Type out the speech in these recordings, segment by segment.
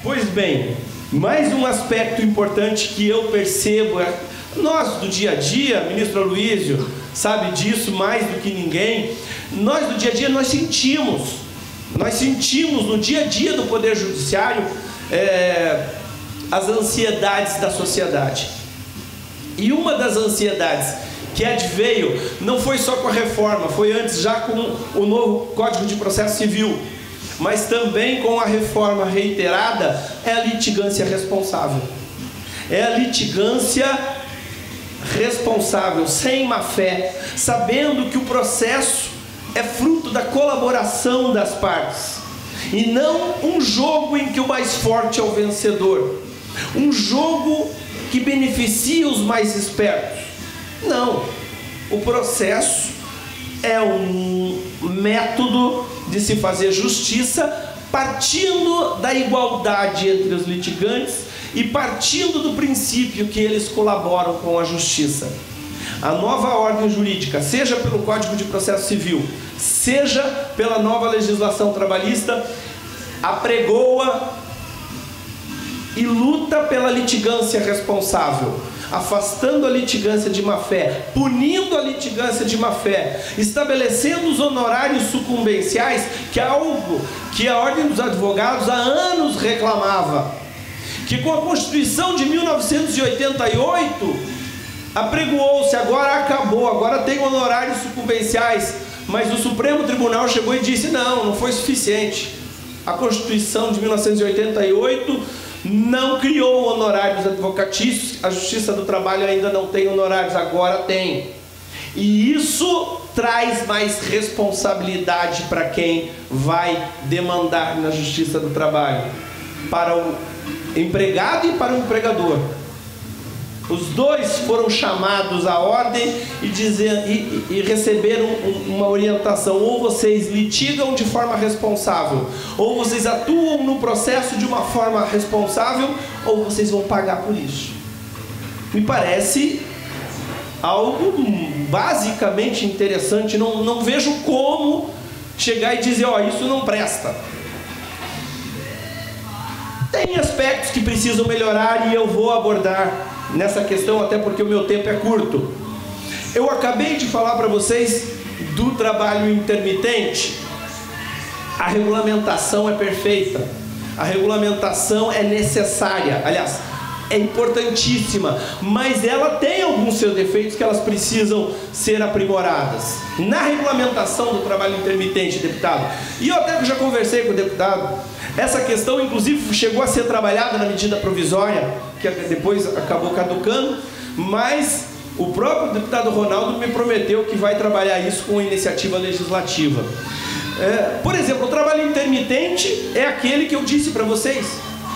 Pois bem, mais um aspecto importante que eu percebo é, nós do dia a dia, ministro Aloysio sabe disso mais do que ninguém, nós do dia a dia nós sentimos no dia a dia do Poder Judiciário as ansiedades da sociedade. E uma das ansiedades que adveio não foi só com a reforma, foi antes já com o novo Código de Processo Civil, mas também com a reforma reiterada, é a litigância responsável. É a litigância responsável, sem má fé, sabendo que o processo é fruto da colaboração das partes, e não um jogo em que o mais forte é o vencedor, um jogo que beneficia os mais espertos. Não, o processo é um método de se fazer justiça, partindo da igualdade entre os litigantes e partindo do princípio que eles colaboram com a justiça. A nova ordem jurídica, seja pelo Código de Processo Civil, seja pela nova legislação trabalhista, apregoa e luta pela litigância responsável, afastando a litigância de má-fé, punindo a litigância de má-fé, estabelecendo os honorários sucumbenciais, que é algo que a Ordem dos Advogados há anos reclamava, que com a Constituição de 1988 apregoou-se, agora acabou, agora tem honorários sucumbenciais, mas o Supremo Tribunal chegou e disse, não foi suficiente. A Constituição de 1988 não criou honorários advocatícios, a Justiça do Trabalho ainda não tem honorários, agora tem. E isso traz mais responsabilidade para quem vai demandar na Justiça do Trabalho, para o empregado e para o empregador. Os dois foram chamados à ordem e receberam uma orientação: ou vocês litigam de forma responsável, ou vocês atuam no processo de uma forma responsável, ou vocês vão pagar por isso. Me parece algo basicamente interessante. Não vejo como chegar e dizer, isso não presta. Tem aspectos que precisam melhorar e eu vou abordar nessa questão, até porque o meu tempo é curto. Eu acabei de falar para vocês do trabalho intermitente. A regulamentação é perfeita, a regulamentação é necessária, aliás, é importantíssima, mas ela tem alguns seus defeitos que elas precisam ser aprimoradas. Na regulamentação do trabalho intermitente, deputado, e eu até já conversei com o deputado, essa questão inclusive chegou a ser trabalhada na medida provisória, que depois acabou caducando, mas o próprio deputado Ronaldo me prometeu que vai trabalhar isso com iniciativa legislativa. Por exemplo, o trabalho intermitente é aquele que eu disse para vocês,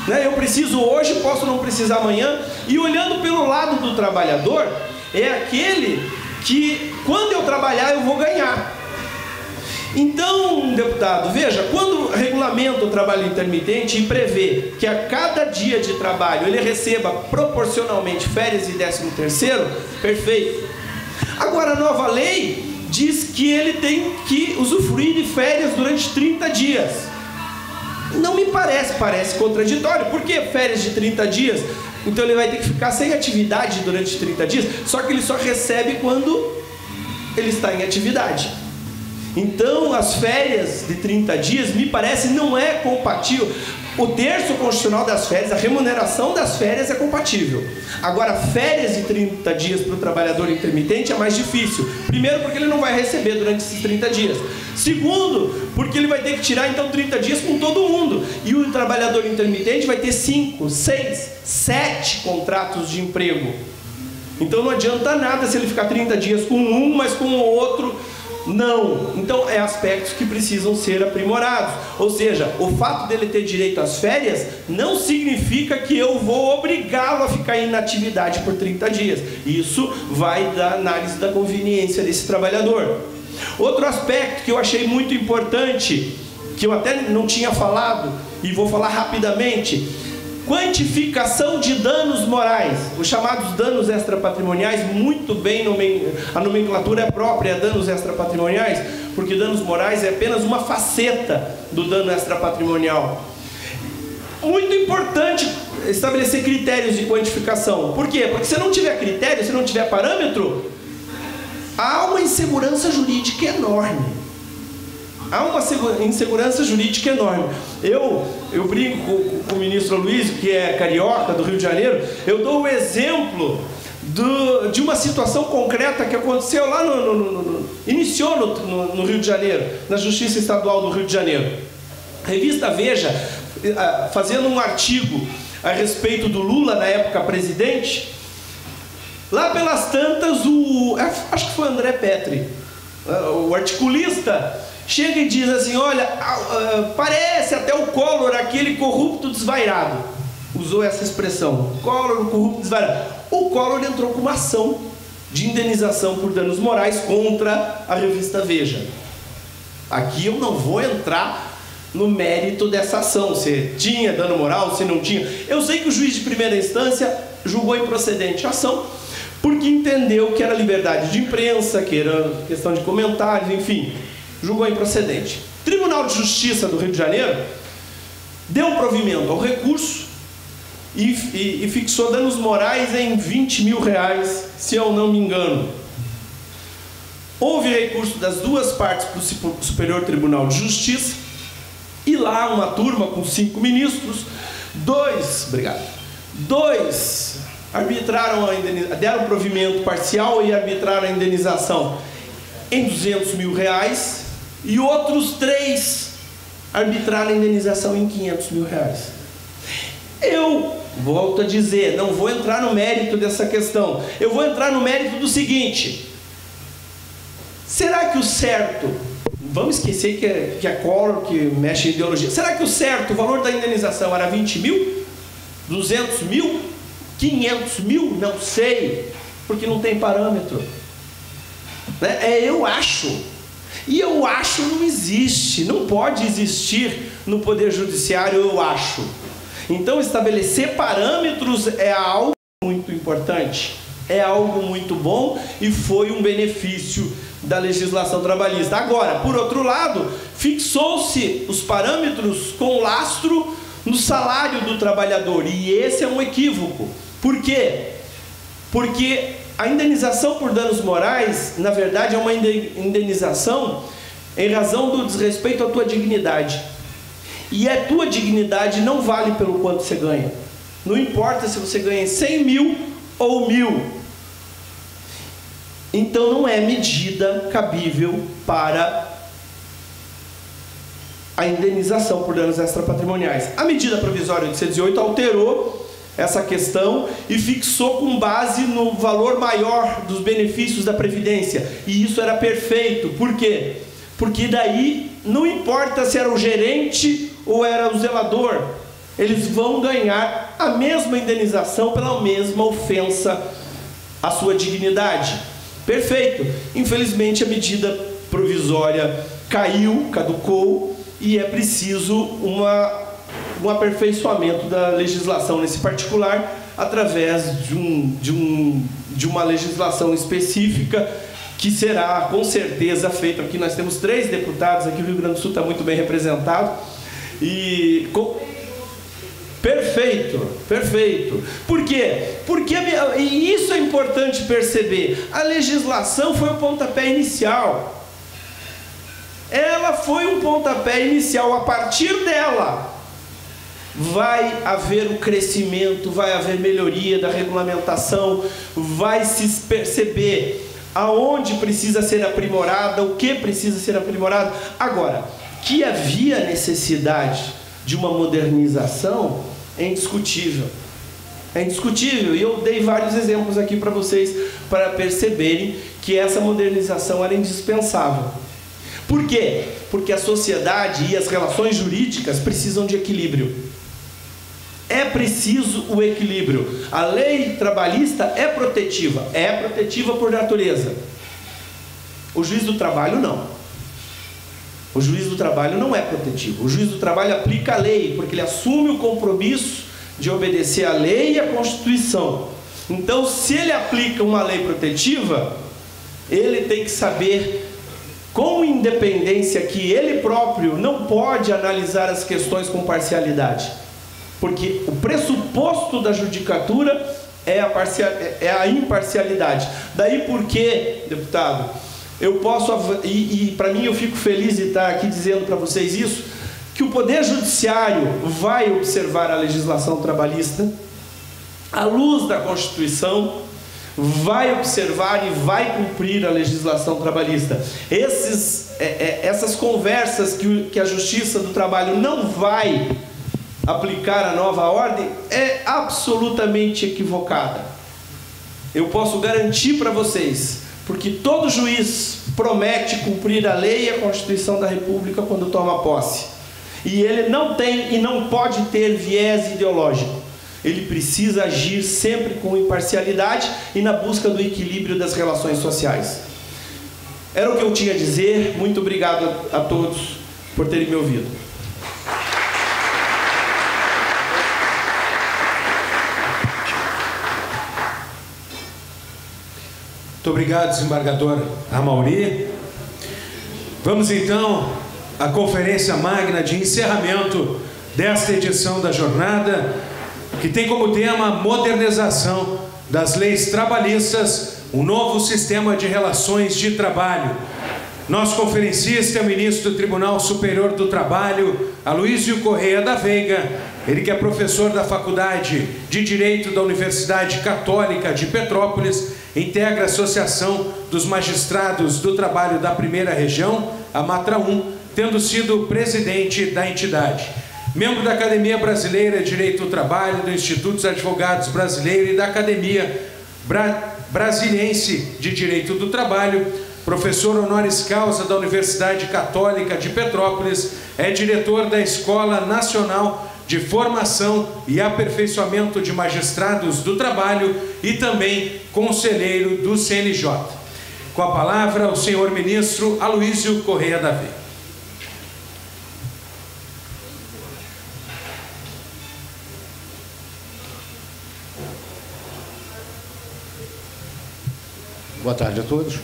né? Eu preciso hoje, posso não precisar amanhã, e olhando pelo lado do trabalhador, é aquele que quando eu trabalhar eu vou ganhar. Então, deputado, veja, quando regulamenta o trabalho intermitente e prevê que a cada dia de trabalho ele receba proporcionalmente férias e 13º, perfeito. Agora, a nova lei diz que ele tem que usufruir de férias durante 30 dias. Não me parece contraditório. Por que férias de 30 dias? Então ele vai ter que ficar sem atividade durante 30 dias, só que ele só recebe quando ele está em atividade. Então as férias de 30 dias, me parece, não é compatível. O terço constitucional das férias, a remuneração das férias é compatível. Agora, férias de 30 dias para o trabalhador intermitente é mais difícil. Primeiro, porque ele não vai receber durante esses 30 dias. Segundo, porque ele vai ter que tirar então 30 dias com todo mundo. E o trabalhador intermitente vai ter 5, 6, 7 contratos de emprego. Então não adianta nada se ele ficar 30 dias com um, mas com o outro não. Então é aspectos que precisam ser aprimorados. Ou seja, o fato dele ter direito às férias não significa que eu vou obrigá-lo a ficar em inatividade por 30 dias. Isso vai da análise da conveniência desse trabalhador. Outro aspecto que eu achei muito importante, que eu até não tinha falado e vou falar rapidamente: quantificação de danos morais, os chamados danos extrapatrimoniais. Muito bem, a nomenclatura é própria, danos extrapatrimoniais, porque danos morais é apenas uma faceta do dano extrapatrimonial. muito importante estabelecer critérios de quantificação. Por quê? Porque se não tiver critério, se não tiver parâmetro, há uma insegurança jurídica enorme. Há uma insegurança jurídica enorme. Eu brinco com o ministro Aloysio, que é carioca, do Rio de Janeiro. Eu dou o exemplo de uma situação concreta que aconteceu lá iniciou no Rio de Janeiro, na Justiça Estadual do Rio de Janeiro. A revista Veja, fazendo um artigo a respeito do Lula, na época presidente, lá pelas tantas, acho que foi André Petri, o articulista, chega e diz assim: olha, parece até o Collor, aquele corrupto desvairado. Usou essa expressão, Collor, o corrupto desvairado. O Collor entrou com uma ação de indenização por danos morais contra a revista Veja. Aqui eu não vou entrar no mérito dessa ação, se tinha dano moral, se não tinha. Eu sei que o juiz de primeira instância julgou improcedente a ação, porque entendeu que era liberdade de imprensa, que era questão de comentários, enfim, julgou improcedente. Tribunal de Justiça do Rio de Janeiro deu provimento ao recurso e fixou danos morais em R$20 mil, se eu não me engano. Houve recurso das duas partes para o Superior Tribunal de Justiça, e lá uma turma com 5 ministros, dois arbitraram deram provimento parcial e arbitraram a indenização em R$200 mil, e outros 3 arbitraram a indenização em R$500 mil. Eu volto a dizer, não vou entrar no mérito dessa questão, eu vou entrar no mérito do seguinte: será que o certo, vamos esquecer que é Collor que mexe em ideologia, será que o certo, o valor da indenização era 20 mil? 200 mil? 500 mil? Não sei, porque não tem parâmetro, né? Eu acho, e eu acho não existe, não pode existir no Poder Judiciário, eu acho. Então estabelecer parâmetros é algo muito importante, é algo muito bom e foi um benefício da legislação trabalhista. Agora, por outro lado, fixou-se os parâmetros com lastro no salário do trabalhador, e esse é um equívoco. Por quê? Porque a indenização por danos morais, na verdade, é uma indenização em razão do desrespeito à tua dignidade. E a tua dignidade não vale pelo quanto você ganha. Não importa se você ganha 100 mil ou 1000. Então não é medida cabível para a indenização por danos extrapatrimoniais. A medida provisória de 818 alterou essa questão e fixou com base no valor maior dos benefícios da Previdência. E isso era perfeito. Por quê? Porque daí não importa se era o gerente ou era o zelador, eles vão ganhar a mesma indenização pela mesma ofensa à sua dignidade. Perfeito. Infelizmente a medida provisória caiu, caducou, e é preciso um aperfeiçoamento da legislação nesse particular, através de uma legislação específica, que será com certeza feita. Aqui nós temos 3 deputados, aqui o Rio Grande do Sul está muito bem representado, e perfeito. Por quê? Porque e isso é importante perceber, a legislação foi o pontapé inicial. Ela foi um pontapé inicial. A partir dela vai haver o crescimento, vai haver melhoria da regulamentação, vai se perceber aonde precisa ser aprimorada, o que precisa ser aprimorado. Agora, que havia necessidade de uma modernização é indiscutível. É indiscutível, e eu dei vários exemplos aqui para vocês, para perceberem que essa modernização era indispensável. Por quê? Porque a sociedade e as relações jurídicas precisam de equilíbrio. É preciso o equilíbrio. A lei trabalhista é protetiva por natureza. O juiz do trabalho não. O juiz do trabalho não é protetivo. O juiz do trabalho aplica a lei, porque ele assume o compromisso de obedecer a lei e a Constituição. Então, se ele aplica uma lei protetiva, ele tem que saber, com independência, que ele próprio não pode analisar as questões com parcialidade. porque o pressuposto da judicatura é a imparcialidade. Daí porque, deputado, eu posso, e para mim eu fico feliz de estar aqui dizendo para vocês isso, que o Poder Judiciário vai observar a legislação trabalhista, à luz da Constituição, vai observar e vai cumprir a legislação trabalhista. Essas conversas que a Justiça do Trabalho não vai aplicar a nova ordem é absolutamente equivocada. Eu posso garantir para vocês, porque todo juiz promete cumprir a lei e a Constituição da República quando toma posse. E ele não tem e não pode ter viés ideológico. Ele precisa agir sempre com imparcialidade e na busca do equilíbrio das relações sociais. Era o que eu tinha a dizer. Muito obrigado a todos por terem me ouvido. Muito obrigado, desembargador Amauri. Vamos então à conferência magna de encerramento desta edição da jornada, que tem como tema modernização das leis trabalhistas, um novo sistema de relações de trabalho. Nosso conferencista é o ministro do Tribunal Superior do Trabalho, Aloísio Correia da Veiga, ele que é professor da Faculdade de Direito da Universidade Católica de Petrópolis, integra a Associação dos Magistrados do Trabalho da Primeira Região, a MATRA-1, tendo sido presidente da entidade. Membro da Academia Brasileira de Direito do Trabalho, do Instituto dos Advogados Brasileiro e da Academia Brasiliense de Direito do Trabalho, professor honoris causa da Universidade Católica de Petrópolis, é diretor da Escola Nacional de Formação e Aperfeiçoamento de Magistrados do Trabalho e também conselheiro do CNJ. Com a palavra, o senhor ministro Aloísio Correia da Veiga. Boa tarde a todos.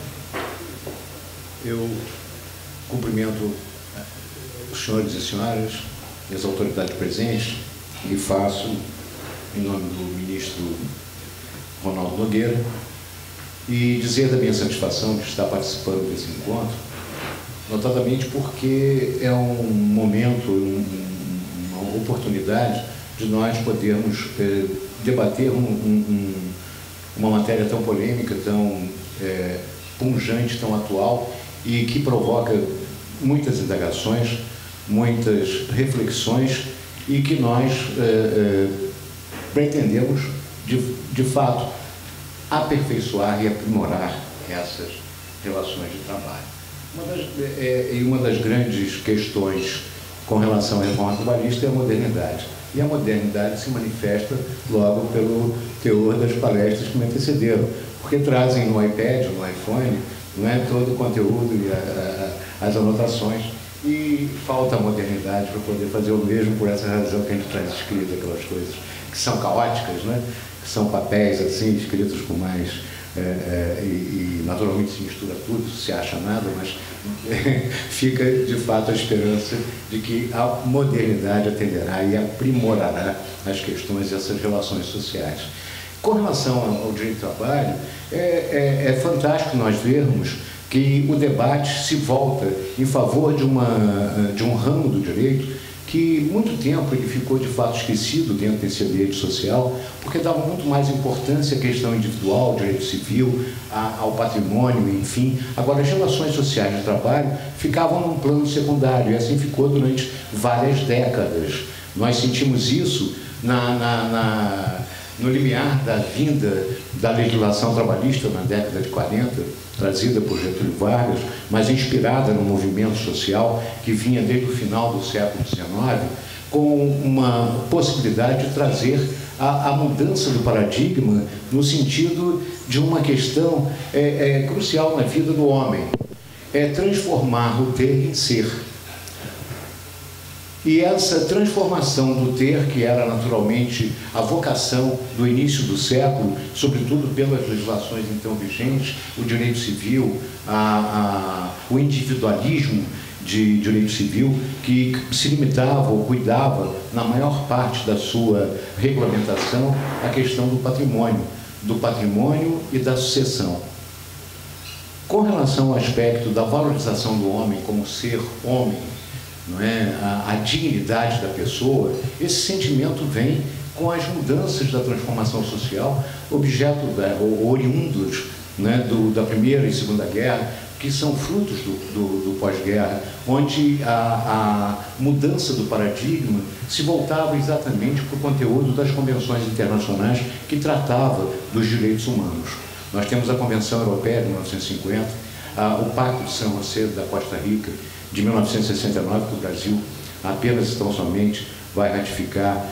Eu cumprimento os senhores e senhoras, as autoridades presentes, e faço, em nome do ministro Ronaldo Nogueira, e dizer da minha satisfação de estar participando desse encontro, notadamente porque é um momento, uma oportunidade de nós podermos debater uma matéria tão polêmica, tão pungente, tão atual e que provoca muitas indagações, muitas reflexões e que nós pretendemos, de fato, aperfeiçoar e aprimorar essas relações de trabalho. Uma das grandes questões com relação à reforma trabalhista é a modernidade. E a modernidade se manifesta logo pelo teor das palestras que me antecederam, porque trazem no iPad, no iPhone, não é, todo o conteúdo e as anotações, e falta a modernidade para poder fazer o mesmo. Por essa razão que a gente traz escrito aquelas coisas que são caóticas, né? Que são papéis assim, escritos com mais... e naturalmente se mistura tudo, se acha nada, mas fica de fato a esperança de que a modernidade atenderá e aprimorará as questões dessas relações sociais. Com relação ao direito do trabalho, é fantástico nós vermos que o debate se volta em favor de um ramo do direito que muito tempo ele ficou de fato esquecido dentro desse ambiente social, porque dava muito mais importância à questão individual, ao direito civil, ao patrimônio, enfim. Agora, as relações sociais de trabalho ficavam num plano secundário, e assim ficou durante várias décadas. Nós sentimos isso no limiar da vinda da legislação trabalhista na década de 40, trazida por Getúlio Vargas, mas inspirada no movimento social que vinha desde o final do século XIX, com uma possibilidade de trazer a mudança do paradigma no sentido de uma questão crucial na vida do homem, transformar o ter em ser. E essa transformação do ter, que era naturalmente a vocação do início do século, sobretudo pelas legislações então vigentes, o direito civil, o individualismo, de direito civil que se limitava ou cuidava, na maior parte da sua regulamentação, a questão do patrimônio e da sucessão. Com relação ao aspecto da valorização do homem como ser homem, não é? A dignidade da pessoa, esse sentimento vem com as mudanças da transformação social, oriundos, né, da Primeira e Segunda Guerra, que são frutos do pós-guerra, onde a mudança do paradigma se voltava exatamente para o conteúdo das convenções internacionais que tratava dos direitos humanos. Nós temos a Convenção Europeia de 1950, o Pacto de São José da Costa Rica de 1969, que o Brasil apenas e tão somente vai ratificar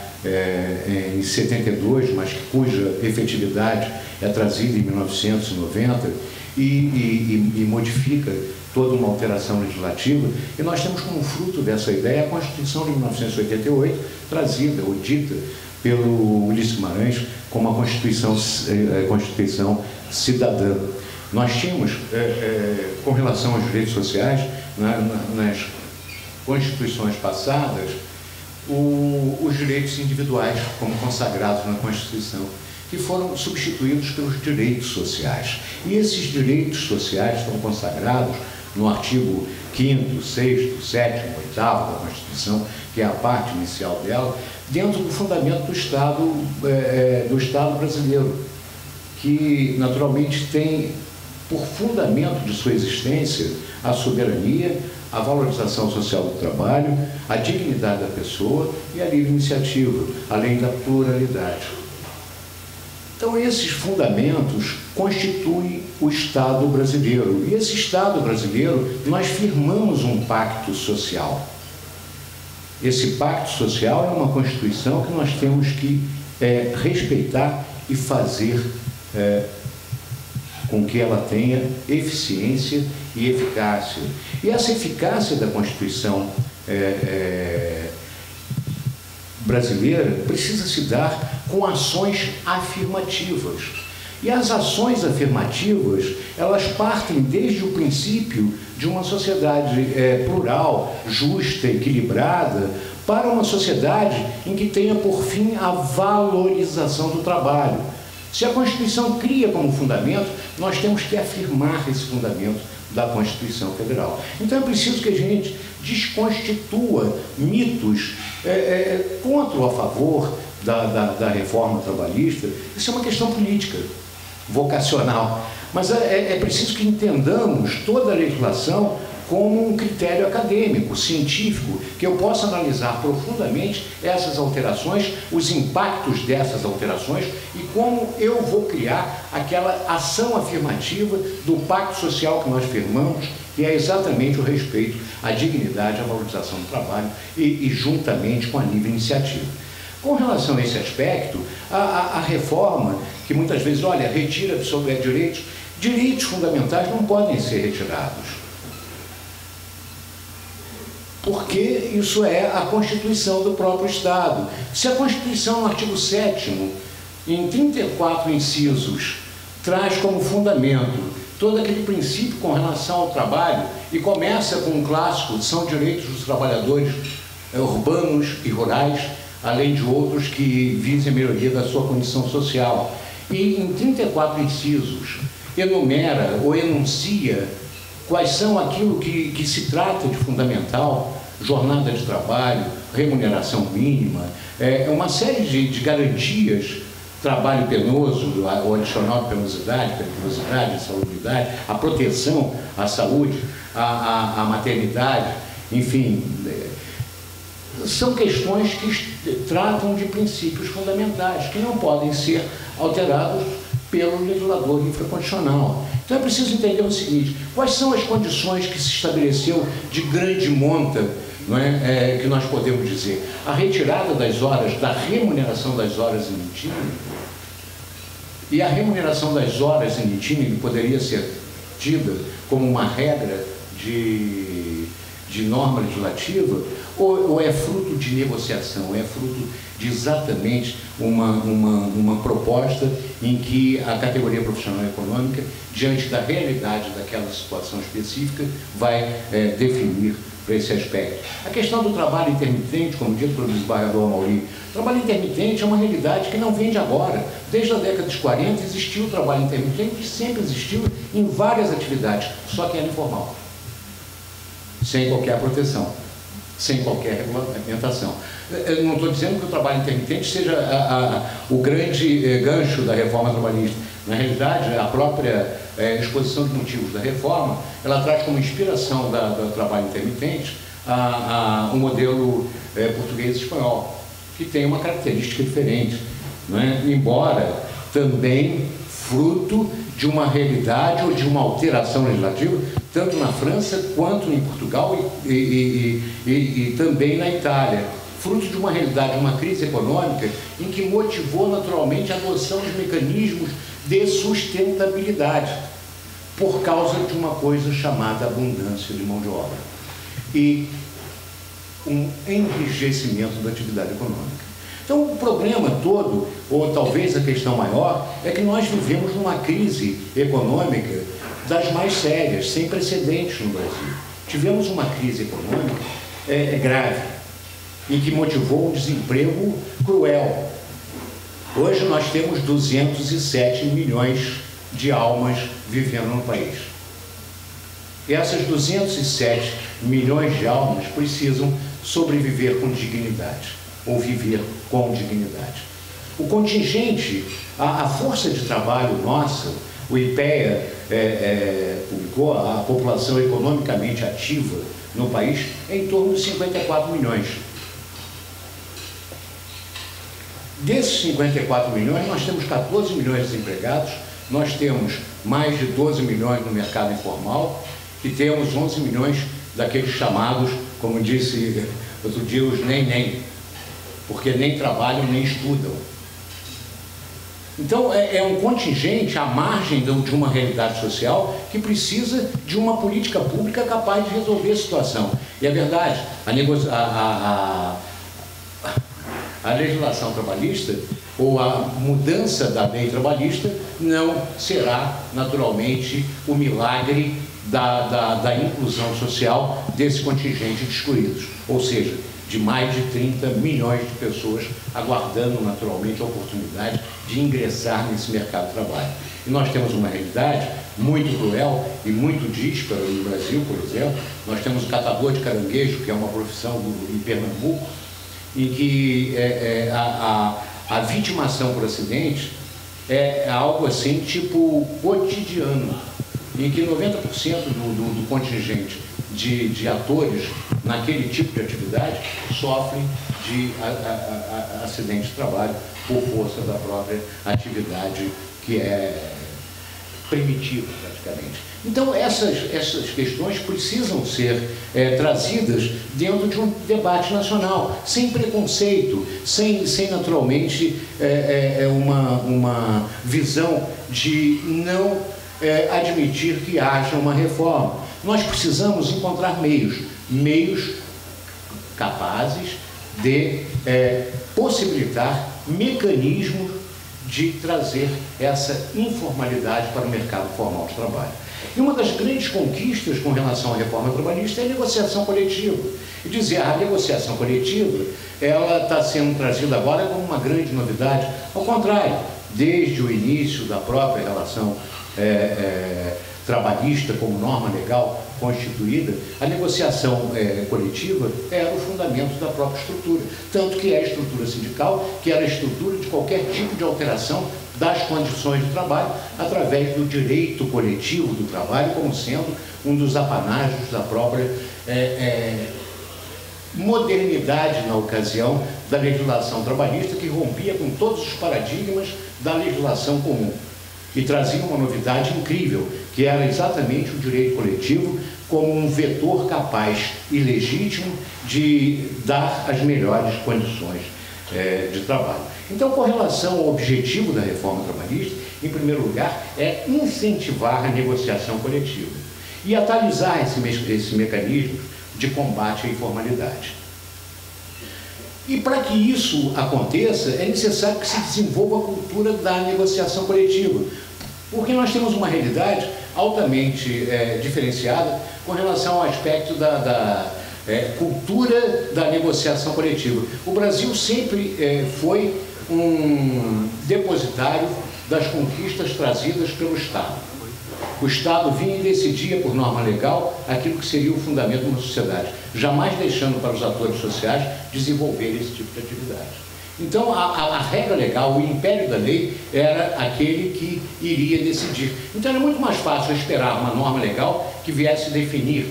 em 72, mas cuja efetividade é trazida em 1990 e modifica toda uma alteração legislativa. E nós temos como fruto dessa ideia a Constituição de 1988, trazida ou dita pelo Ulisses Guimarães como a Constituição cidadã. Nós tínhamos, com relação aos direitos sociais, nas constituições passadas, os direitos individuais, como consagrados na Constituição, que foram substituídos pelos direitos sociais. E esses direitos sociais estão consagrados no artigo 5º, 6º, 7º, 8º da Constituição, que é a parte inicial dela, dentro do fundamento do Estado brasileiro, que naturalmente tem por fundamento de sua existência a soberania, a valorização social do trabalho, a dignidade da pessoa e a livre iniciativa, além da pluralidade. Então, esses fundamentos constituem o Estado brasileiro. E esse Estado brasileiro, nós firmamos um pacto social. Esse pacto social é uma Constituição que nós temos que respeitar e fazer com que ela tenha eficiência e eficácia. E essa eficácia da Constituição brasileira precisa se dar com ações afirmativas. E as ações afirmativas, elas partem desde o princípio de uma sociedade plural, justa, equilibrada, para uma sociedade em que tenha por fim a valorização do trabalho. Se a Constituição cria como fundamento, nós temos que afirmar esse fundamento da Constituição Federal. Então é preciso que a gente desconstitua mitos contra ou a favor da reforma trabalhista. Isso é uma questão política, vocacional. Mas é preciso que entendamos toda a legislação como um critério acadêmico, científico, que eu possa analisar profundamente essas alterações, os impactos dessas alterações e como eu vou criar aquela ação afirmativa do pacto social que nós firmamos, que é exatamente o respeito à dignidade, à valorização do trabalho e juntamente com a livre iniciativa. Com relação a esse aspecto, a reforma, que muitas vezes, olha, retira direitos fundamentais não podem ser retirados. Porque isso é a Constituição do próprio Estado. Se a Constituição, no artigo 7º, em 34 incisos, traz como fundamento todo aquele princípio com relação ao trabalho, e começa com um clássico, são direitos dos trabalhadores urbanos e rurais, além de outros que visem a melhoria da sua condição social. E em 34 incisos, enumera ou enuncia quais são aquilo que se trata de fundamental, jornada de trabalho, remuneração mínima, uma série de garantias, trabalho penoso, o adicional de penosidade, periculosidade, insalubridade, a proteção à saúde, à maternidade, enfim, são questões que tratam de princípios fundamentais, que não podem ser alterados pelo legislador infraconstitucional. Então é preciso entender o seguinte: quais são as condições que se estabeleceu de grande monta, não é, que nós podemos dizer? A retirada das horas, da remuneração das horas in itinere, e a remuneração das horas in itinere poderia ser tida como uma regra de norma legislativa, ou é fruto de negociação, é fruto de exatamente uma proposta em que a categoria profissional e econômica, diante da realidade daquela situação específica, vai definir para esse aspecto. A questão do trabalho intermitente, como dito pelo desembargador Amauri, o trabalho intermitente é uma realidade que não vem de agora. Desde a década de 40 existiu o trabalho intermitente, sempre existiu em várias atividades, só que era informal, sem qualquer proteção, sem qualquer regulamentação. Eu não estou dizendo que o trabalho intermitente seja o grande gancho da reforma trabalhista. Na realidade, a própria exposição de motivos da reforma, ela traz como inspiração do trabalho intermitente o modelo português e espanhol, que tem uma característica diferente, não é? Embora também fruto de uma realidade ou de uma alteração legislativa, tanto na França quanto em Portugal e também na Itália, fruto de uma realidade, uma crise econômica em que motivou naturalmente a adoção de mecanismos de sustentabilidade por causa de uma coisa chamada abundância de mão de obra e um enrijecimento da atividade econômica. Então, o problema todo, ou talvez a questão maior, é que nós vivemos numa crise econômica das mais sérias, sem precedentes no Brasil. Tivemos uma crise econômica grave, e que motivou um desemprego cruel. Hoje nós temos 207 milhões de almas vivendo no país. E essas 207 milhões de almas precisam sobreviver com dignidade, ou viver com dignidade. O contingente, a força de trabalho nossa, o IPEA publicou, a população economicamente ativa no país é em torno de 54 milhões. Desses 54 milhões, nós temos 14 milhões de desempregados, nós temos mais de 12 milhões no mercado informal e temos 11 milhões daqueles chamados, como disse outro dia, os nem, porque nem trabalham nem estudam. Então, é um contingente à margem de uma realidade social que precisa de uma política pública capaz de resolver a situação. E é verdade, a legislação trabalhista ou a mudança da lei trabalhista não será naturalmente o milagre da inclusão social desse contingente de excluídos, ou seja, de mais de 30 milhões de pessoas aguardando naturalmente a oportunidade de ingressar nesse mercado de trabalho. E nós temos uma realidade muito cruel e muito díspara no Brasil, por exemplo. Nós temos o catador de caranguejo, que é uma profissão em Pernambuco, em que a vitimação por acidente é algo assim, tipo, cotidiano, em que 90% do contingente de atores naquele tipo de atividade sofrem de acidente de trabalho por força da própria atividade que é primitiva, praticamente. Então, essas questões precisam ser trazidas dentro de um debate nacional, sem preconceito, sem naturalmente uma visão de não admitir que haja uma reforma. Nós precisamos encontrar meios capazes de possibilitar mecanismos de trazer essa informalidade para o mercado formal de trabalho. E uma das grandes conquistas com relação à reforma trabalhista é a negociação coletiva. E dizer, a negociação coletiva, ela está sendo trazida agora como uma grande novidade. Ao contrário, desde o início da própria relação trabalhista como norma legal constituída, a negociação coletiva era o fundamento da própria estrutura, tanto que é a estrutura sindical, que era a estrutura de qualquer tipo de alteração das condições de trabalho, através do direito coletivo do trabalho, como sendo um dos apanágios da própria modernidade na ocasião da legislação trabalhista, que rompia com todos os paradigmas da legislação comum e trazia uma novidade incrível, que era exatamente o direito coletivo como um vetor capaz e legítimo de dar as melhores condições de trabalho. Então, com relação ao objetivo da reforma trabalhista, em primeiro lugar, é incentivar a negociação coletiva e atualizar esse mecanismo de combate à informalidade. E para que isso aconteça, é necessário que se desenvolva a cultura da negociação coletiva, porque nós temos uma realidade altamente diferenciada com relação ao aspecto cultura da negociação coletiva. O Brasil sempre foi um depositário das conquistas trazidas pelo Estado. O Estado vinha e decidia, por norma legal, aquilo que seria o fundamento de uma sociedade, jamais deixando para os atores sociais desenvolver esse tipo de atividade. Então, a regra legal, o império da lei, era aquele que iria decidir. Então, era muito mais fácil esperar uma norma legal que viesse definir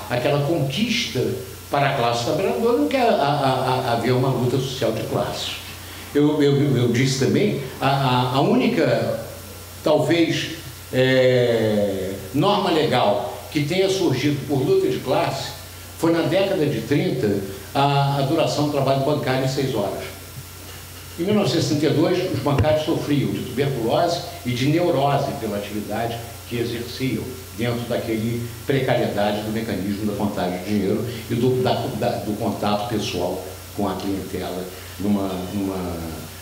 aquela conquista para a classe trabalhadora do que haver uma luta social de classes. Eu disse também, a única, talvez, norma legal que tenha surgido por luta de classe foi na década de 30, a duração do trabalho bancário em 6 horas. Em 1962, os bancários sofriam de tuberculose e de neurose pela atividade que exerciam dentro daquele precariedade do mecanismo da contagem de dinheiro e do contato pessoal com a clientela numa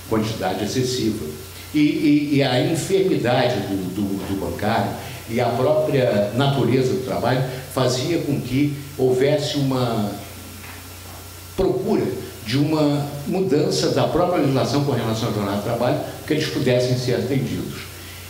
quantidade excessiva. E a enfermidade do bancário e a própria natureza do trabalho fazia com que houvesse uma procura de uma mudança da própria legislação com relação à jornada de trabalho, que eles pudessem ser atendidos.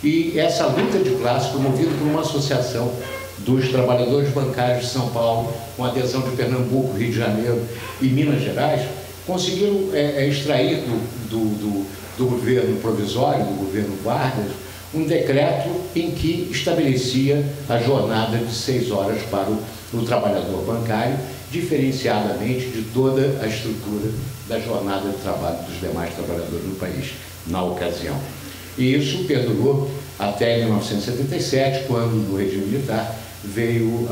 E essa luta de classe, promovida por uma associação dos trabalhadores bancários de São Paulo, com adesão de Pernambuco, Rio de Janeiro e Minas Gerais, conseguiram extrair do governo provisório, do governo Vargas, um decreto em que estabelecia a jornada de 6 horas para o trabalhador bancário, diferenciadamente de toda a estrutura da jornada de trabalho dos demais trabalhadores no país, na ocasião. E isso perdurou até 1977, quando no regime militar veio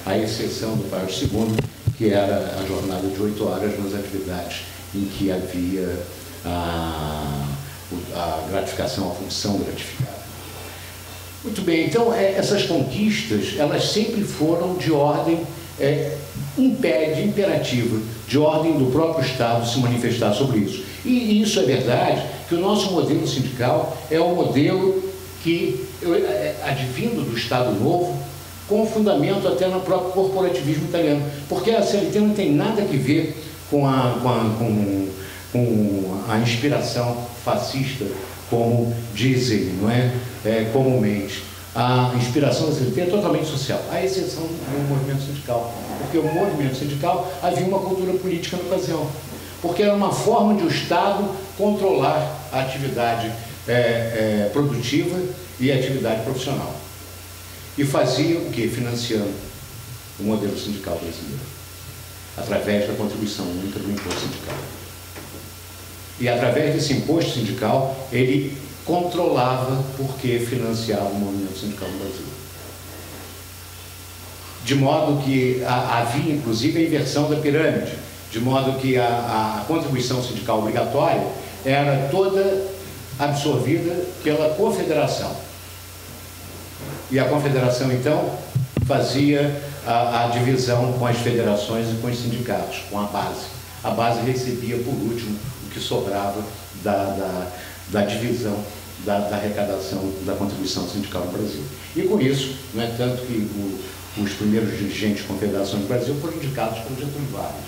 a exceção do parágrafo 2º, que era a jornada de 8 horas nas atividades em que havia a gratificação, a função gratificada. Muito bem, então essas conquistas, elas sempre foram de ordem imperativa, de ordem do próprio Estado se manifestar sobre isso. E isso é verdade, que o nosso modelo sindical é um modelo que, advindo do Estado Novo, com fundamento até no próprio corporativismo italiano, porque a CLT não tem nada a ver com a inspiração fascista, como dizem, não é? Comumente. A inspiração da CLT é totalmente social, à exceção do movimento sindical, porque o movimento sindical havia uma cultura política na ocasião, porque era uma forma de o Estado controlar a atividade produtiva e a atividade profissional. E fazia o quê? Financiando o modelo sindical brasileiro, através da contribuição única do imposto sindical. E através desse imposto sindical, ele controlava porque financiava o movimento sindical no Brasil. De modo que havia, inclusive, a inversão da pirâmide, de modo que a contribuição sindical obrigatória era toda absorvida pela confederação. E a confederação, então, fazia a divisão com as federações e com os sindicatos, com a base. A base recebia, por último, o que sobrava da divisão da arrecadação da contribuição sindical no Brasil. E com isso, não é tanto que os primeiros dirigentes de confederações do Brasil foram indicados por Getúlio Vargas.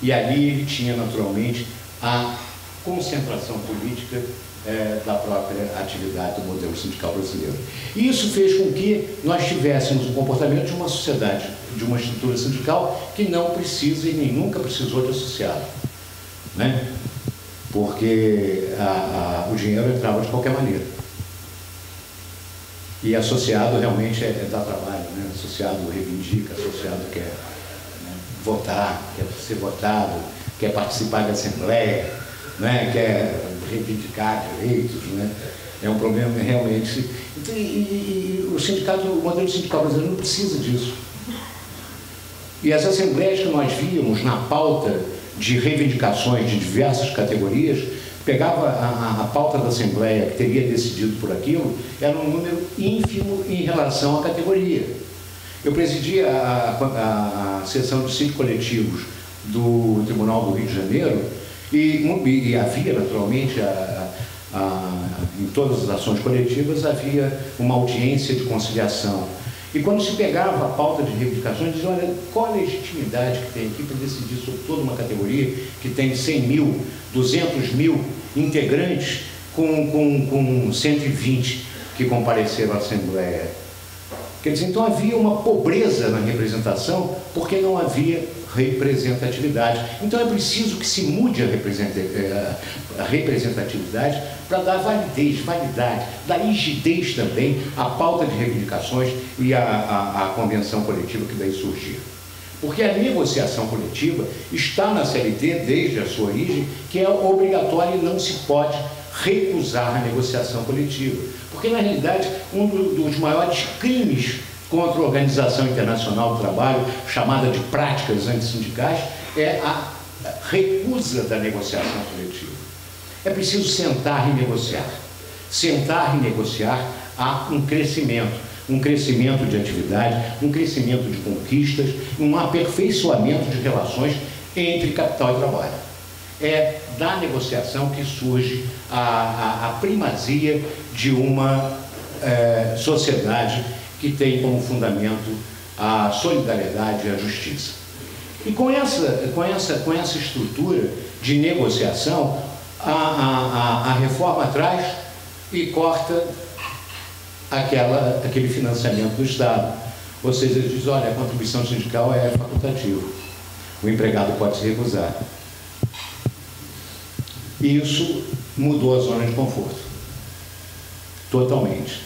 E ali ele tinha, naturalmente, a concentração política da própria atividade do modelo sindical brasileiro. E isso fez com que nós tivéssemos o comportamento de uma sociedade, de uma estrutura sindical que não precisa e nem nunca precisou de associado, né? Porque o dinheiro entrava de qualquer maneira. E associado realmente dá trabalho, né? Associado reivindica, associado quer, né, votar, quer ser votado, quer participar da Assembleia, né? Quer reivindicar direitos, né? É um problema realmente. Então, o modelo sindical brasileiro não precisa disso. E as assembleias que nós víamos na pauta de reivindicações de diversas categorias, pegava a pauta da Assembleia que teria decidido por aquilo, era um número ínfimo em relação à categoria. Eu presidia a sessão de síndicos coletivos do Tribunal do Rio de Janeiro e havia, naturalmente, em todas as ações coletivas, havia uma audiência de conciliação. E quando se pegava a pauta de reivindicações, dizia, olha, qual a legitimidade que tem aqui para decidir sobre toda uma categoria que tem 100 mil, 200 mil integrantes com 120 que compareceram à Assembleia. Quer dizer, então havia uma pobreza na representação porque não havia representatividade. Então é preciso que se mude a representatividade para dar validade, dar rigidez também à pauta de reivindicações e à convenção coletiva que daí surgiu. Porque a negociação coletiva está na CLT desde a sua origem, que é obrigatória e não se pode recusar a negociação coletiva. Porque, na realidade, um dos maiores crimes contra a Organização Internacional do Trabalho, chamada de práticas antissindicais, é a recusa da negociação coletiva. É preciso sentar e negociar. Sentar e negociar há um crescimento de atividade, um crescimento de conquistas, um aperfeiçoamento de relações entre capital e trabalho. É da negociação que surge a primazia de uma sociedade que tem como fundamento a solidariedade e a justiça. E com essa estrutura de negociação, a reforma traz e corta aquele financiamento do Estado. Ou seja, ele diz, olha, a contribuição sindical é facultativa. O empregado pode se recusar. E isso mudou a zona de conforto. Totalmente.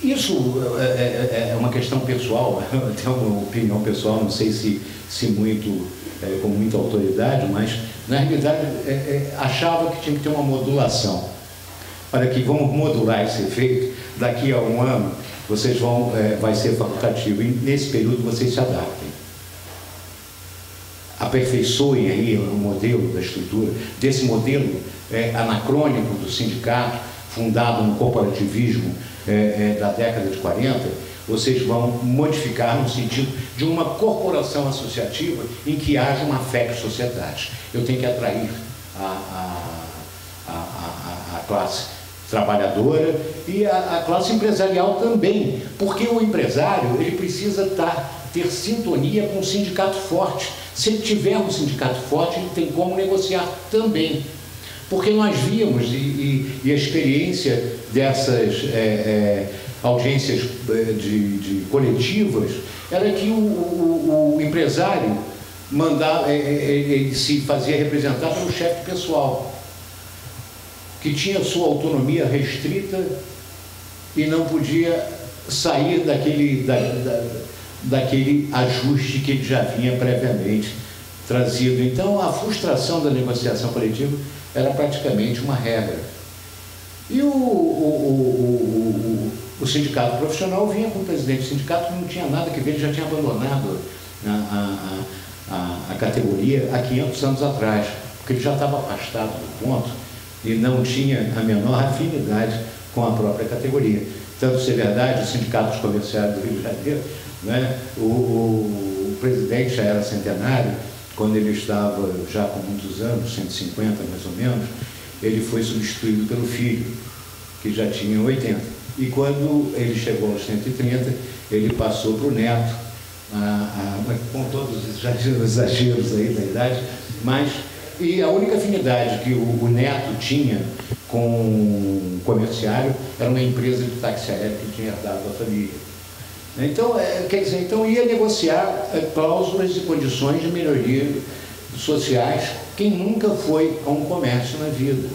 Isso é uma questão pessoal, até uma opinião pessoal, não sei se muito, com muita autoridade, mas, na realidade, achava que tinha que ter uma modulação. Olha aqui, vamos modular esse efeito, daqui a um ano vocês vai ser facultativo, e nesse período vocês se adaptem. Aperfeiçoem aí o modelo da estrutura, desse modelo anacrônico do sindicato, fundado no corporativismo da década de 40, vocês vão modificar no sentido de uma corporação associativa em que haja uma FEC-sociedade. Eu tenho que atrair a classe trabalhadora e a classe empresarial também, porque o empresário ele precisa ter sintonia com um sindicato forte. Se ele tiver um sindicato forte, ele tem como negociar também. Porque nós víamos, e a experiência dessas audiências de coletivas, era que o empresário ele se fazia representar pelo chefe pessoal, que tinha sua autonomia restrita e não podia sair daquele ajuste que ele já vinha previamente trazido. Então, a frustração da negociação coletiva era praticamente uma regra. E o sindicato profissional vinha com o presidente do sindicato que não tinha nada que ver, ele já tinha abandonado a categoria há 500 anos atrás, porque ele já estava afastado do ponto e não tinha a menor afinidade com a própria categoria. Tanto se é verdade, o Sindicato dos Comerciários do Rio de Janeiro, né, o presidente já era centenário, quando ele estava já com muitos anos, 150 mais ou menos, ele foi substituído pelo filho, que já tinha 80. E quando ele chegou aos 130, ele passou para o neto, com todos os exageros aí da idade, e a única afinidade que o neto tinha com o comerciário era uma empresa de táxi aéreo que tinha herdado da família. Então, quer dizer, então ia negociar cláusulas e condições de melhoria sociais. Quem nunca foi a um comércio na vida?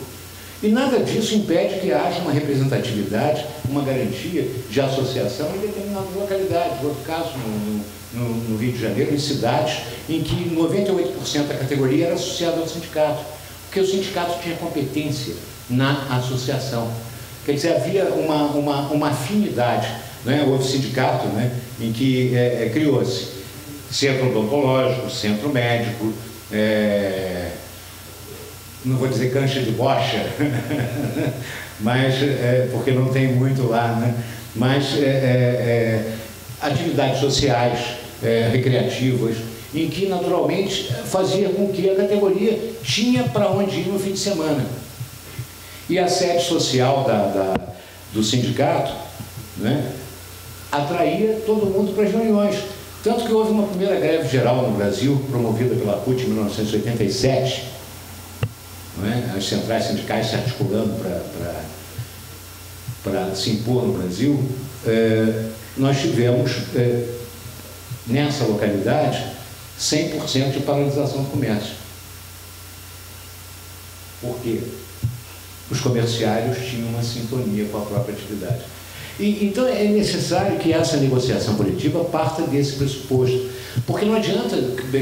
E nada disso impede que haja uma representatividade, uma garantia de associação em determinadas localidades. Outro caso, no Rio de Janeiro, em cidades em que 98% da categoria era associada ao sindicato, porque o sindicato tinha competência na associação. Quer dizer, havia uma afinidade. Né? Houve sindicato, né, em que criou-se centro odontológico, centro médico, não vou dizer cancha de bocha, mas, porque não tem muito lá, né? Mas atividades sociais, recreativas, em que naturalmente fazia com que a categoria tinha para onde ir no fim de semana. E a sede social do sindicato né, atraía todo mundo para as reuniões. Tanto que houve uma primeira greve geral no Brasil, promovida pela CUT em 1987, né, as centrais sindicais se articulando para se impor no Brasil. Nós tivemos, nessa localidade, 100% de paralisação do comércio. Por quê? Os comerciários tinham uma sintonia com a própria atividade. Então é necessário que essa negociação coletiva parta desse pressuposto, porque não adianta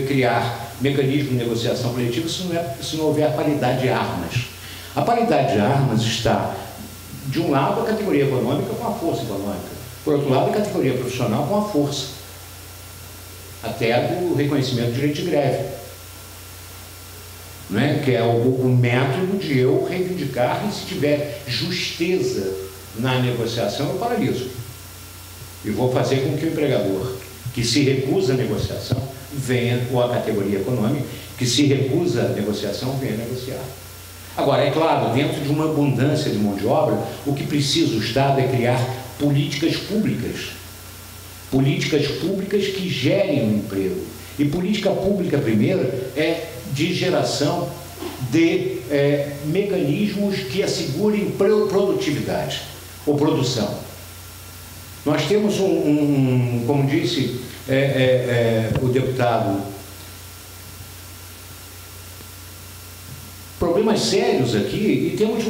criar mecanismo de negociação coletiva se não houver paridade de armas. A paridade de armas está, de um lado, a categoria econômica com a força econômica, por outro lado, a categoria profissional com a força, até do reconhecimento do direito de greve, né? Que é o método de eu reivindicar, e se tiver justeza na negociação, eu paraliso. E vou fazer com que o empregador que se recusa à negociação venha, ou a categoria econômica que se recusa à negociação venha negociar. Agora, é claro, dentro de uma abundância de mão de obra, o que precisa o Estado é criar políticas públicas que gerem um emprego. E política pública, primeiro, é de geração de mecanismos que assegurem produtividade ou produção. Nós temos como disse o deputado, problemas sérios aqui, e temos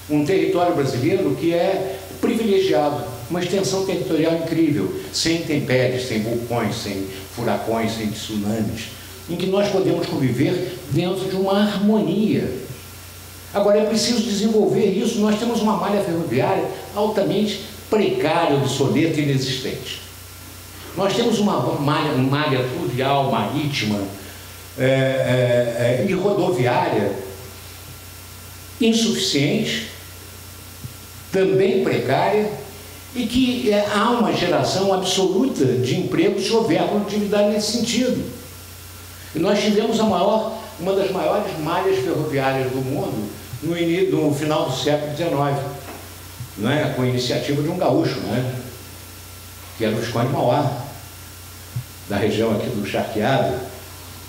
um território brasileiro que é privilegiado, uma extensão territorial incrível, sem intempéries, sem vulcões, sem furacões, sem tsunamis, em que nós podemos conviver dentro de uma harmonia. Agora, é preciso desenvolver isso. Nós temos uma malha ferroviária altamente precária, obsoleta e inexistente. Nós temos uma malha fluvial, marítima e rodoviária insuficiente, também precária, e que há uma geração absoluta de emprego se houver produtividade nesse sentido. E nós tivemos uma das maiores malhas ferroviárias do mundo no final do século XIX, né, com a iniciativa de um gaúcho, né, que era o Visconde Mauá, da região aqui do Charqueado,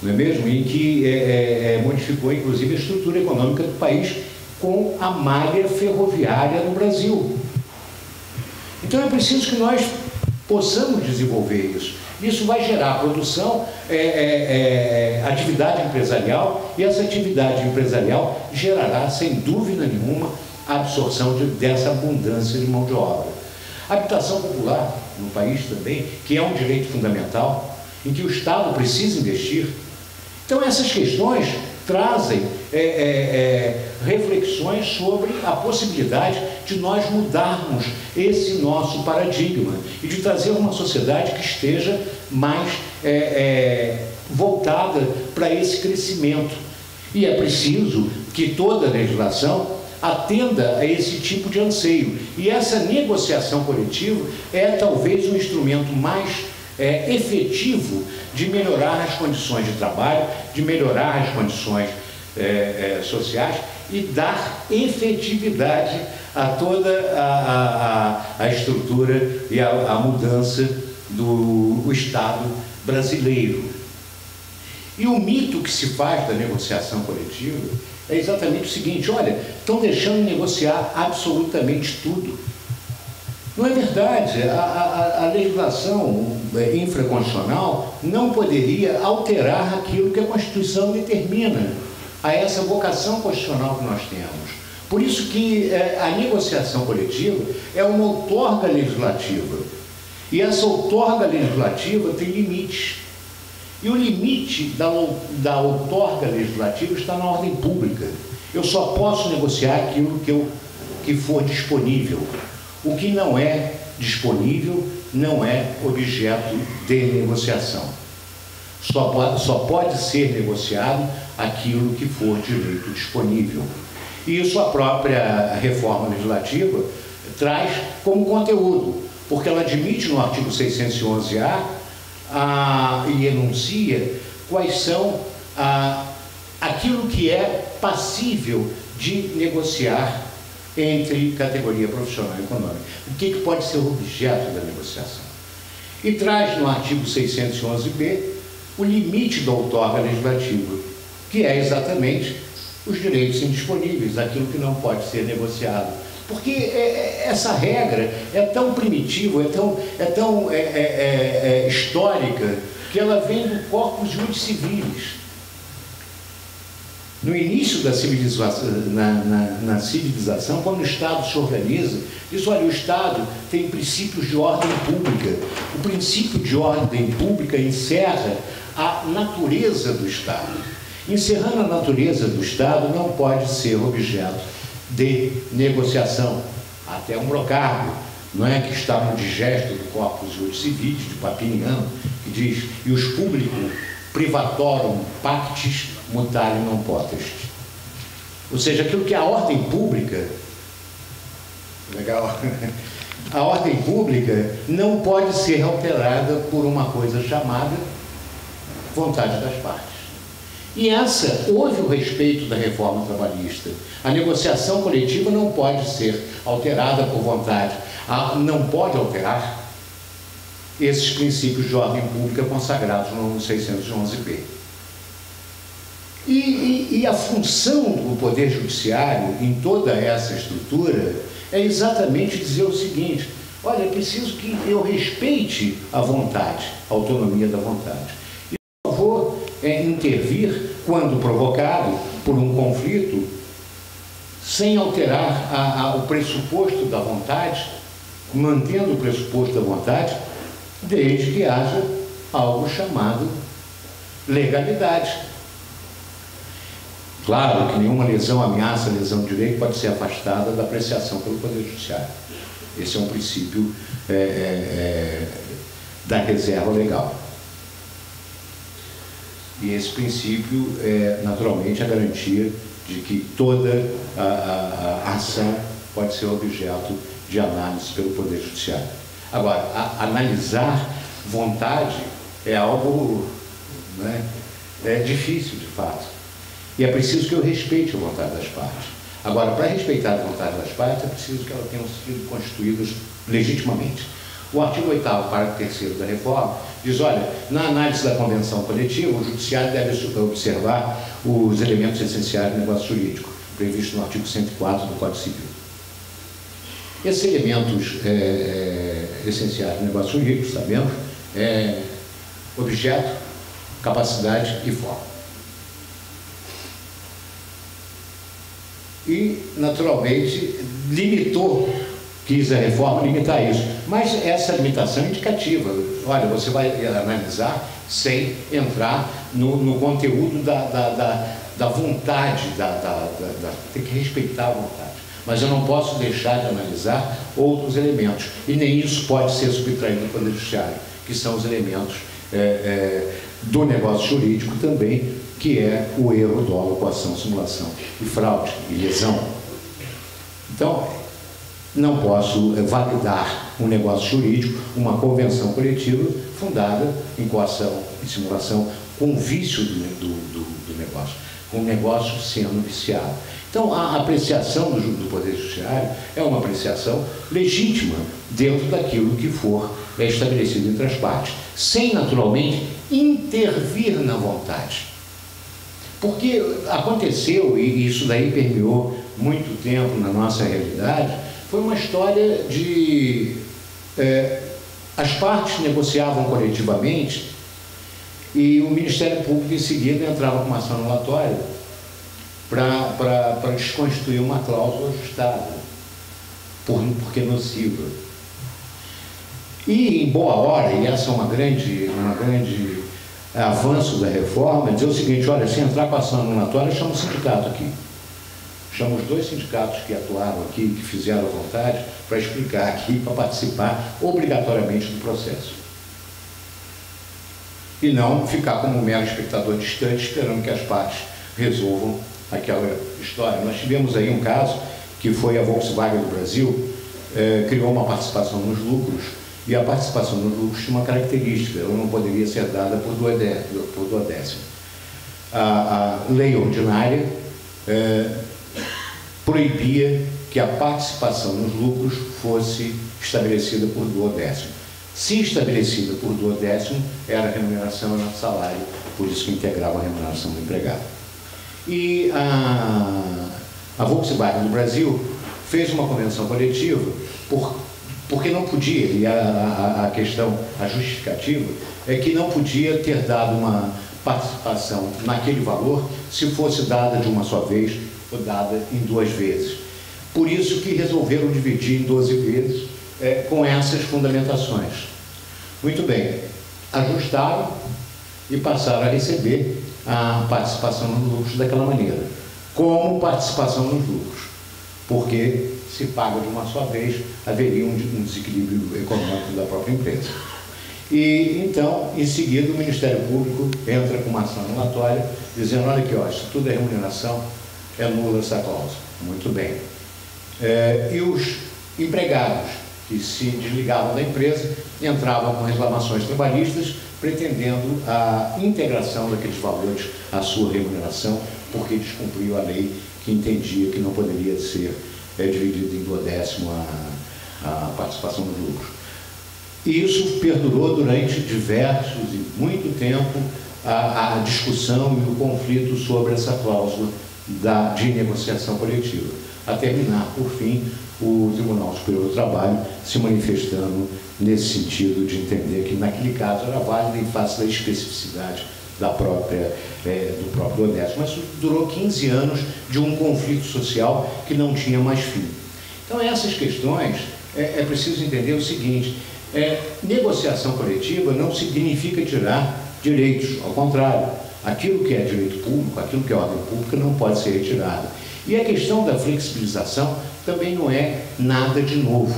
não é mesmo? E que modificou, inclusive, a estrutura econômica do país com a malha ferroviária no Brasil. Então é preciso que nós possamos desenvolver isso. Isso vai gerar produção, atividade empresarial, e essa atividade empresarial gerará, sem dúvida nenhuma, a absorção dessa abundância de mão de obra. A habitação popular no país também, que é um direito fundamental, em que o Estado precisa investir. Então essas questões trazem reflexões sobre a possibilidade de nós mudarmos esse nosso paradigma e de trazer uma sociedade que esteja mais voltada para esse crescimento. E é preciso que toda a legislação atenda a esse tipo de anseio. E essa negociação coletiva é talvez um instrumento mais efetivo de melhorar as condições de trabalho, de melhorar as condições sociais e dar efetividade a toda a estrutura e a mudança do Estado brasileiro. E o mito que se faz da negociação coletiva é exatamente o seguinte: olha, estão deixando negociar absolutamente tudo. Não é verdade. A legislação infraconstitucional não poderia alterar aquilo que a Constituição determina, a essa vocação constitucional que nós temos. Por isso que a negociação coletiva é uma outorga legislativa. E essa outorga legislativa tem limites. E o limite da outorga legislativa está na ordem pública. Eu só posso negociar aquilo que for disponível. O que não é disponível não é objeto de negociação. Só pode ser negociado aquilo que for direito disponível. E isso a própria reforma legislativa traz como conteúdo, porque ela admite no artigo 611-A e enuncia quais são aquilo que é passível de negociar entre categoria profissional e econômica. O que pode ser objeto da negociação? E traz no artigo 611b o limite da outorga legislativa, que é exatamente os direitos indisponíveis, aquilo que não pode ser negociado. Porque essa regra é tão primitiva, é tão histórica, que ela vem do corpus juris civilis. No início da civilização, na civilização, quando o Estado se organiza, diz, olha, o Estado tem princípios de ordem pública. O princípio de ordem pública encerra a natureza do Estado. Encerrando a natureza do Estado, não pode ser objeto de negociação. Até um brocardo, não é, que está no digesto do corpus juris civilis, de Papiniano, que diz, e os públicos privatorum pactis mutare non potest. Ou seja, aquilo que a ordem pública, legal, a ordem pública não pode ser alterada por uma coisa chamada vontade das partes. E houve o respeito da reforma trabalhista. A negociação coletiva não pode ser alterada por vontade, não pode alterar esses princípios de ordem pública consagrados no 611b. E a função do Poder Judiciário em toda essa estrutura é exatamente dizer o seguinte, olha, é preciso que eu respeite a vontade, a autonomia da vontade. E eu vou intervir quando provocado por um conflito, sem alterar o pressuposto da vontade, mantendo o pressuposto da vontade, desde que haja algo chamado legalidade. Claro que nenhuma lesão ameaça a lesão de direito pode ser afastada da apreciação pelo Poder Judiciário. Esse é um princípio da reserva legal. E esse princípio é, naturalmente, a garantia de que toda a ação pode ser objeto de análise pelo Poder Judiciário. Agora, analisar vontade é algo, né, difícil, de fato. E é preciso que eu respeite a vontade das partes. Agora, para respeitar a vontade das partes, é preciso que elas tenham sido constituídas legitimamente. O artigo 8º, parágrafo 3º da reforma, diz, olha, na análise da convenção coletiva, o judiciário deve observar os elementos essenciais do negócio jurídico, previsto no artigo 104 do Código Civil. Esses elementos essenciais do negócio jurídico, sabemos, objeto, capacidade e forma. E, naturalmente, quis a reforma limitar isso. Mas essa limitação é indicativa. Olha, você vai analisar sem entrar no conteúdo da vontade, tem que respeitar a vontade. Mas eu não posso deixar de analisar outros elementos. E nem isso pode ser subtraído do Poder Judiciário, que são os elementos do negócio jurídico também, que é o erro, dolo, coação, simulação e fraude e lesão. Então, não posso validar um negócio jurídico, uma convenção coletiva fundada em coação e simulação com vício do negócio, com o negócio sendo viciado. Então, a apreciação do Poder Judiciário é uma apreciação legítima dentro daquilo que for estabelecido entre as partes, sem, naturalmente, intervir na vontade. Porque aconteceu, e isso daí permeou muito tempo na nossa realidade, foi uma história de... as partes negociavam coletivamente e o Ministério Público, em seguida, entrava com uma ação anulatória para desconstituir uma cláusula ajustada, porque nociva. E, em boa hora, e essa é uma grande avanço da reforma, dizer o seguinte, olha, se entrar com ação anulatória, chama o sindicato aqui. Chama os 2 sindicatos que atuaram aqui, que fizeram a vontade, para explicar aqui, para participar obrigatoriamente do processo. E não ficar como um mero espectador distante, esperando que as partes resolvam aquela história. Nós tivemos aí um caso, que foi a Volkswagen do Brasil, criou uma participação nos lucros, e a participação nos lucros tinha uma característica, ela não poderia ser dada por duodécimo. A lei ordinária proibia que a participação nos lucros fosse estabelecida por duodécimo. Se estabelecida por duodécimo, era remuneração, era salário, por isso que integrava a remuneração do empregado. E a Volkswagen do Brasil fez uma convenção coletiva porque não podia, e a questão, a justificativa, é que não podia ter dado uma participação naquele valor se fosse dada de uma só vez ou dada em 2 vezes. Por isso que resolveram dividir em 12 vezes com essas fundamentações. Muito bem, ajustaram e passaram a receber a participação nos lucros daquela maneira, como participação nos lucros, porque se paga de uma só vez, haveria um desequilíbrio econômico da própria empresa. E então, em seguida, o Ministério Público entra com uma ação anulatória, dizendo, olha aqui, ó, isso tudo é remuneração, é nula essa cláusula. Muito bem. E os empregados que se desligavam da empresa entravam com reclamações trabalhistas, pretendendo a integração daqueles valores à sua remuneração, porque descumpriu a lei que entendia que não poderia ser dividido em duodécimo a participação nos lucros. E isso perdurou durante diversos e muito tempo a discussão e o conflito sobre essa cláusula de negociação coletiva, a terminar, por fim, o Tribunal Superior do Trabalho se manifestando nesse sentido de entender que naquele caso era válido em face da especificidade do próprio duodécimo. Mas isso durou 15 anos de um conflito social que não tinha mais fim. Então, essas questões, é preciso entender o seguinte, negociação coletiva não significa tirar direitos, ao contrário, aquilo que é direito público, aquilo que é ordem pública não pode ser retirado. E a questão da flexibilização também não é nada de novo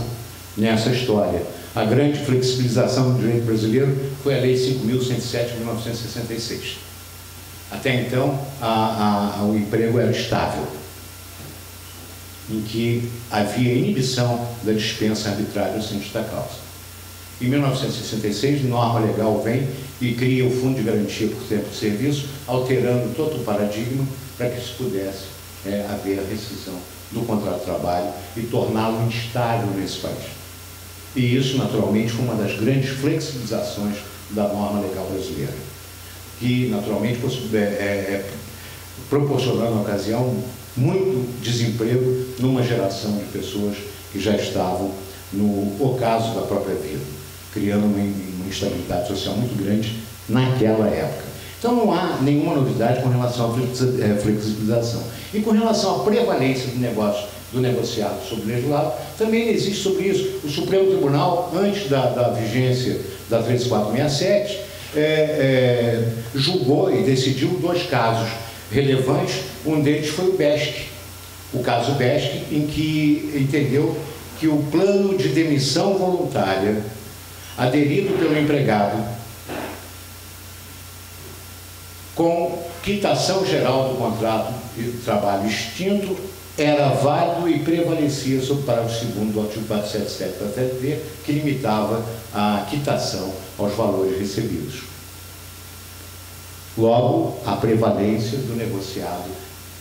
nessa história. A grande flexibilização do direito brasileiro foi a Lei 5.107 de 1966. Até então, o emprego era estável, em que havia inibição da dispensa arbitrária sem justa causa. Em 1966, norma legal vem e cria o Fundo de Garantia por Tempo de Serviço, alterando todo o paradigma para que se pudesse haver a rescisão do contrato de trabalho e torná-lo instável nesse país. E isso, naturalmente, foi uma das grandes flexibilizações da norma legal brasileira, que, naturalmente, proporcionou, na ocasião, muito desemprego numa geração de pessoas que já estavam no ocaso da própria vida, criando uma instabilidade social muito grande naquela época. Então não há nenhuma novidade com relação à flexibilização. E com relação à prevalência do negociado sobre o legislado, também existe sobre isso. O Supremo Tribunal, antes da vigência da 13467, julgou e decidiu 2 casos relevantes. Um deles foi o BESC, o caso BESC, em que entendeu que o plano de demissão voluntária aderido pelo empregado com quitação geral do contrato de trabalho extinto era válido e prevalecia sobre o parágrafo 2º do artigo 477 da CLT, que limitava a quitação aos valores recebidos. Logo, a prevalência do negociado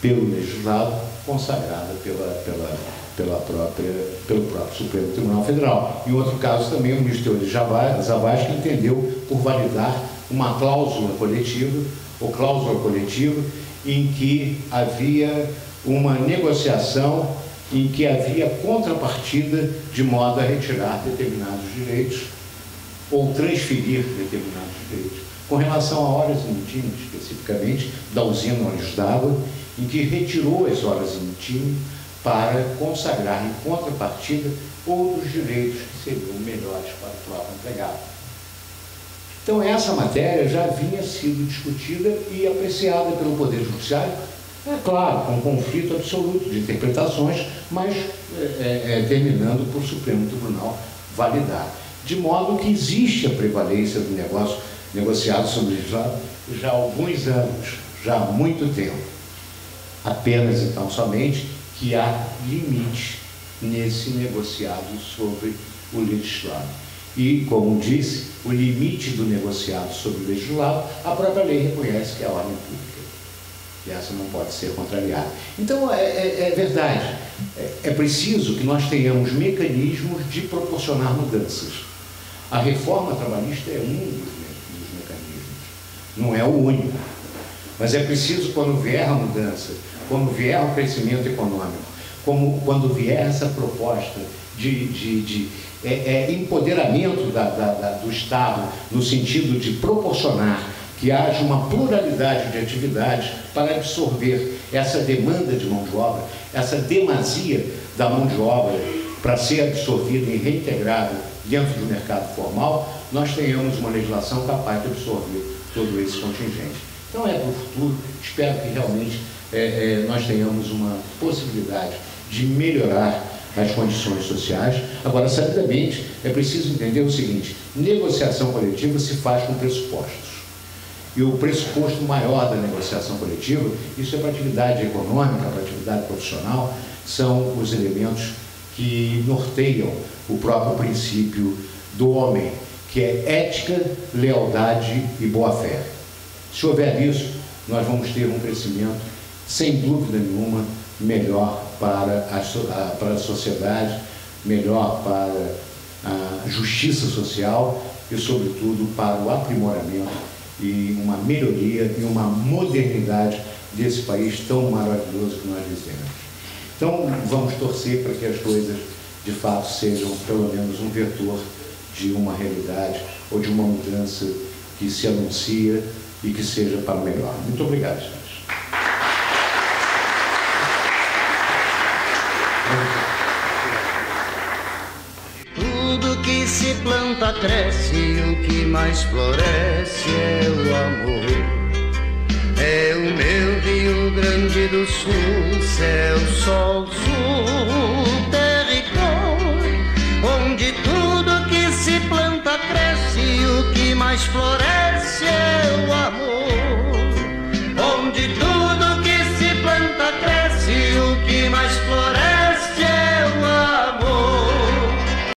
pelo legislado, consagrada pelo próprio Supremo Tribunal Federal. Em outro caso também, o ministro Zavascki entendeu por validar uma cláusula coletiva, ou cláusula coletiva, em que havia uma negociação, em que havia contrapartida de modo a retirar determinados direitos ou transferir determinados direitos. Com relação a horas em time, especificamente, da usina Olhos d'Água, em que retirou as horas em time para consagrar em contrapartida outros direitos que seriam melhores para o próprio empregado. Então, essa matéria já vinha sido discutida e apreciada pelo Poder Judiciário, claro, com um conflito absoluto de interpretações, mas terminando por o Supremo Tribunal validar. De modo que existe a prevalência do negócio negociado sobre o legislado já há alguns anos, já há muito tempo. Apenas, então, somente que há limite nesse negociado sobre o legislado. E, como disse, o limite do negociado sobre o legislado, a própria lei reconhece que é a ordem pública. E essa não pode ser contrariada. Então, é verdade. É preciso que nós tenhamos mecanismos de proporcionar mudanças. A reforma trabalhista é um dos mecanismos, não é o único. Mas é preciso, quando vier a mudança, quando vier o crescimento econômico, quando vier essa proposta de empoderamento do Estado, no sentido de proporcionar que haja uma pluralidade de atividades para absorver essa demanda de mão de obra, essa demasia da mão de obra para ser absorvida e reintegrada dentro do mercado formal, nós tenhamos uma legislação capaz de absorver todo esse contingente. Então é para o futuro, espero que realmente nós tenhamos uma possibilidade de melhorar as condições sociais. Agora, sabidamente, é preciso entender o seguinte: negociação coletiva se faz com pressupostos. E o pressuposto maior da negociação coletiva, isso é para a atividade econômica, para a atividade profissional, são os elementos que norteiam o próprio princípio do homem, que é ética, lealdade e boa-fé. Se houver isso, nós vamos ter um crescimento, sem dúvida nenhuma, melhor para a sociedade, melhor para a justiça social e, sobretudo, para o aprimoramento e uma melhoria e uma modernidade desse país tão maravilhoso que nós vivemos. Então, vamos torcer para que as coisas, de fato, sejam pelo menos um vetor de uma realidade ou de uma mudança que se anuncia e que seja para o melhor. Muito obrigado, senhores. Tudo que se planta cresce, o que mais floresce é o amor. É o meu Rio Grande do Sul, céu, sol, sul, terra e cor, onde tudo que se planta cresce, o que mais floresce é o amor. Onde tudo que se planta cresce, o que mais floresce